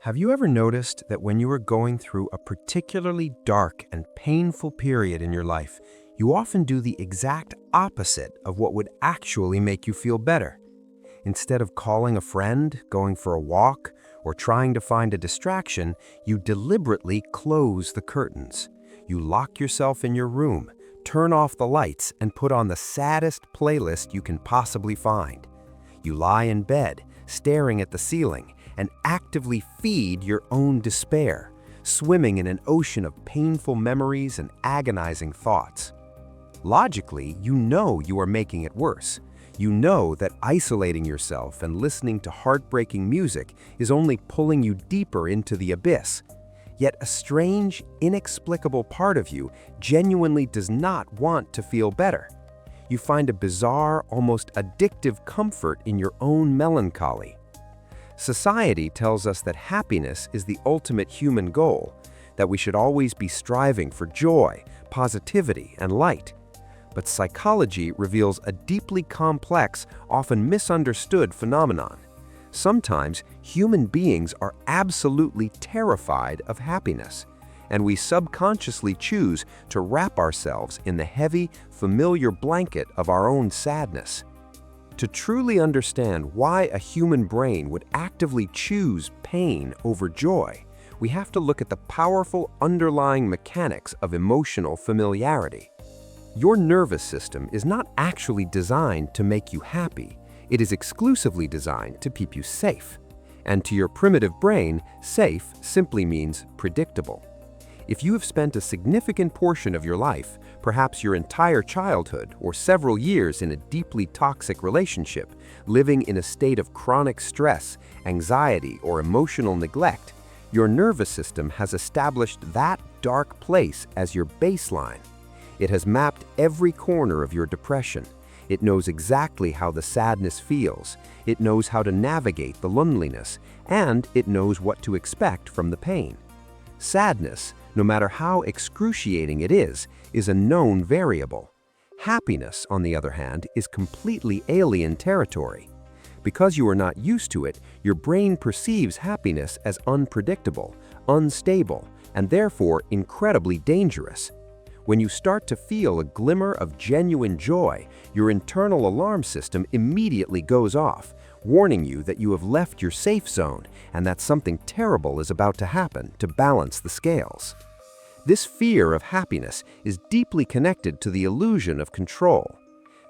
Have you ever noticed that when you are going through a particularly dark and painful period in your life, you often do the exact opposite of what would actually make you feel better? Instead of calling a friend, going for a walk, or trying to find a distraction, you deliberately close the curtains. You lock yourself in your room, turn off the lights, and put on the saddest playlist you can possibly find. You lie in bed, staring at the ceiling, and actively feed your own despair, swimming in an ocean of painful memories and agonizing thoughts. Logically, you know you are making it worse. You know that isolating yourself and listening to heartbreaking music is only pulling you deeper into the abyss. Yet a strange, inexplicable part of you genuinely does not want to feel better. You find a bizarre, almost addictive comfort in your own melancholy. Society tells us that happiness is the ultimate human goal, that we should always be striving for joy, positivity, and light. But psychology reveals a deeply complex, often misunderstood phenomenon. Sometimes human beings are absolutely terrified of happiness, and we subconsciously choose to wrap ourselves in the heavy, familiar blanket of our own sadness. To truly understand why a human brain would actively choose pain over joy, we have to look at the powerful underlying mechanics of emotional familiarity. Your nervous system is not actually designed to make you happy. It is exclusively designed to keep you safe. And to your primitive brain, safe simply means predictable. If you have spent a significant portion of your life, perhaps your entire childhood or several years in a deeply toxic relationship, living in a state of chronic stress, anxiety, or emotional neglect, your nervous system has established that dark place as your baseline. It has mapped every corner of your depression. It knows exactly how the sadness feels. It knows how to navigate the loneliness, and it knows what to expect from the pain. Sadness, no matter how excruciating it is a known variable. Happiness, on the other hand, is completely alien territory. Because you are not used to it, your brain perceives happiness as unpredictable, unstable, and therefore incredibly dangerous. When you start to feel a glimmer of genuine joy, your internal alarm system immediately goes off, warning you that you have left your safe zone and that something terrible is about to happen to balance the scales. This fear of happiness is deeply connected to the illusion of control.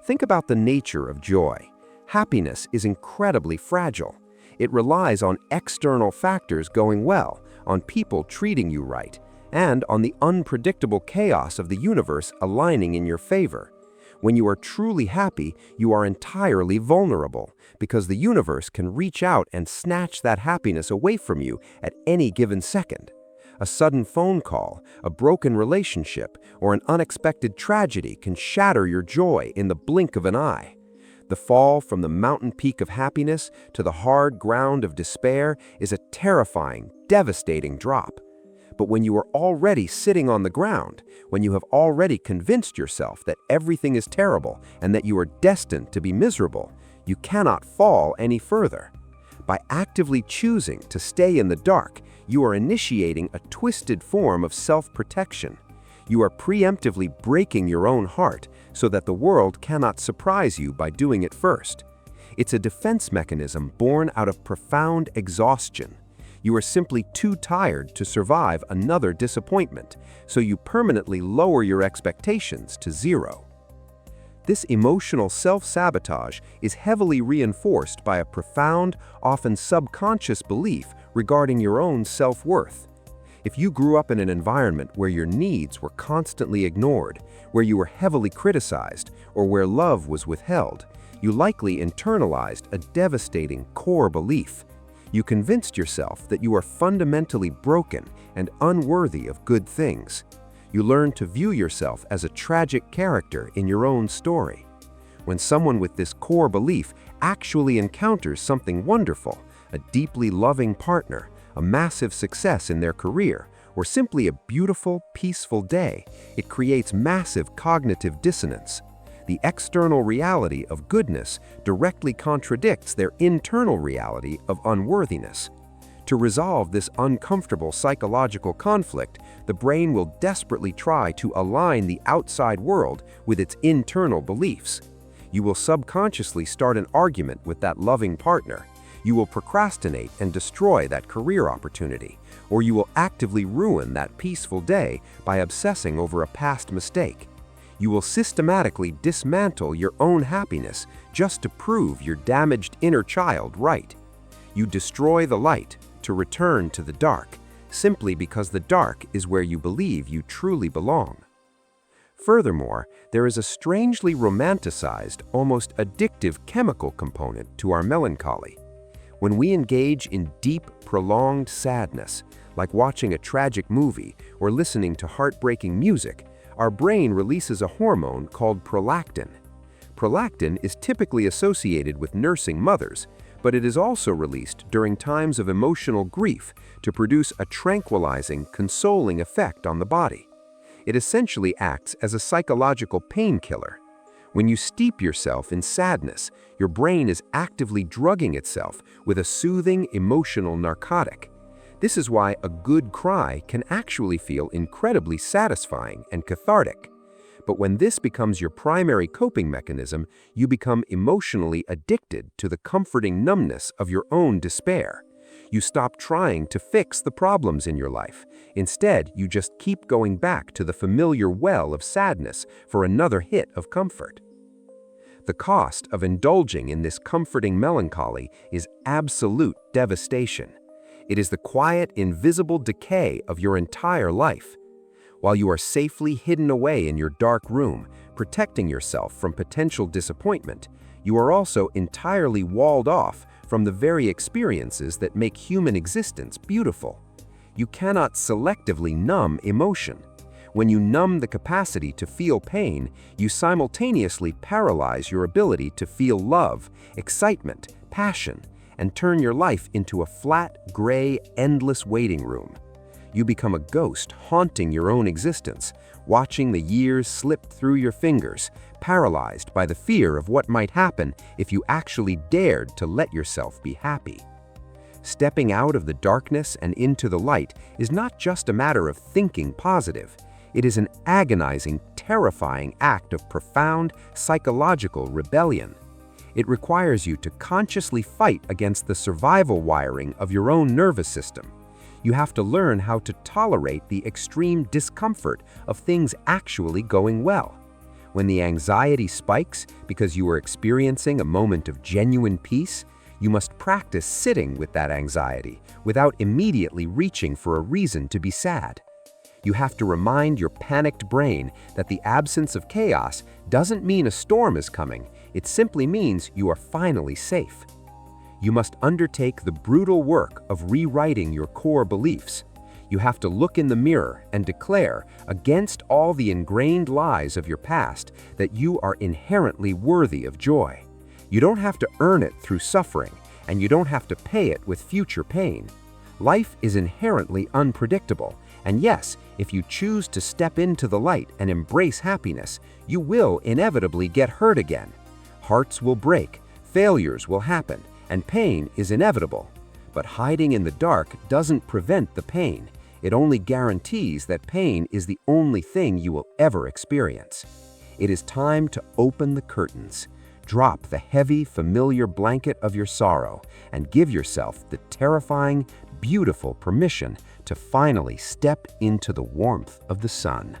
Think about the nature of joy. Happiness is incredibly fragile. It relies on external factors going well, on people treating you right, and on the unpredictable chaos of the universe aligning in your favor. When you are truly happy, you are entirely vulnerable, because the universe can reach out and snatch that happiness away from you at any given second. A sudden phone call, a broken relationship, or an unexpected tragedy can shatter your joy in the blink of an eye. The fall from the mountain peak of happiness to the hard ground of despair is a terrifying, devastating drop. But when you are already sitting on the ground, when you have already convinced yourself that everything is terrible and that you are destined to be miserable, you cannot fall any further. By actively choosing to stay in the dark, you are initiating a twisted form of self-protection. You are preemptively breaking your own heart so that the world cannot surprise you by doing it first. It's a defense mechanism born out of profound exhaustion. You are simply too tired to survive another disappointment, so you permanently lower your expectations to zero. This emotional self-sabotage is heavily reinforced by a profound, often subconscious belief regarding your own self-worth. If you grew up in an environment where your needs were constantly ignored, where you were heavily criticized, or where love was withheld, you likely internalized a devastating core belief. You convinced yourself that you are fundamentally broken and unworthy of good things. You learned to view yourself as a tragic character in your own story. When someone with this core belief actually encounters something wonderful, a deeply loving partner, a massive success in their career, or simply a beautiful, peaceful day, it creates massive cognitive dissonance. The external reality of goodness directly contradicts their internal reality of unworthiness. To resolve this uncomfortable psychological conflict, the brain will desperately try to align the outside world with its internal beliefs. You will subconsciously start an argument with that loving partner. You will procrastinate and destroy that career opportunity, or you will actively ruin that peaceful day by obsessing over a past mistake. You will systematically dismantle your own happiness just to prove your damaged inner child right. You destroy the light to return to the dark, simply because the dark is where you believe you truly belong. Furthermore, there is a strangely romanticized, almost addictive chemical component to our melancholy. When we engage in deep, prolonged sadness, like watching a tragic movie or listening to heartbreaking music, our brain releases a hormone called prolactin. Prolactin is typically associated with nursing mothers, but it is also released during times of emotional grief to produce a tranquilizing, consoling effect on the body. It essentially acts as a psychological painkiller. When you steep yourself in sadness, your brain is actively drugging itself with a soothing emotional narcotic. This is why a good cry can actually feel incredibly satisfying and cathartic. But when this becomes your primary coping mechanism, you become emotionally addicted to the comforting numbness of your own despair. You stop trying to fix the problems in your life. Instead, you just keep going back to the familiar well of sadness for another hit of comfort. The cost of indulging in this comforting melancholy is absolute devastation. It is the quiet, invisible decay of your entire life. While you are safely hidden away in your dark room, protecting yourself from potential disappointment, you are also entirely walled off from the very experiences that make human existence beautiful. You cannot selectively numb emotion. When you numb the capacity to feel pain, you simultaneously paralyze your ability to feel love, excitement, passion, and turn your life into a flat, gray, endless waiting room. You become a ghost haunting your own existence, watching the years slip through your fingers, paralyzed by the fear of what might happen if you actually dared to let yourself be happy. Stepping out of the darkness and into the light is not just a matter of thinking positive. It is an agonizing, terrifying act of profound psychological rebellion. It requires you to consciously fight against the survival wiring of your own nervous system. You have to learn how to tolerate the extreme discomfort of things actually going well. When the anxiety spikes because you are experiencing a moment of genuine peace, you must practice sitting with that anxiety without immediately reaching for a reason to be sad. You have to remind your panicked brain that the absence of chaos doesn't mean a storm is coming. It simply means you are finally safe. You must undertake the brutal work of rewriting your core beliefs. You have to look in the mirror and declare, against all the ingrained lies of your past, that you are inherently worthy of joy. You don't have to earn it through suffering, and you don't have to pay it with future pain. Life is inherently unpredictable, and yes, if you choose to step into the light and embrace happiness, you will inevitably get hurt again. Hearts will break, failures will happen, and pain is inevitable. But hiding in the dark doesn't prevent the pain. It only guarantees that pain is the only thing you will ever experience. It is time to open the curtains. Drop the heavy, familiar blanket of your sorrow and give yourself the terrifying, beautiful permission to finally step into the warmth of the sun.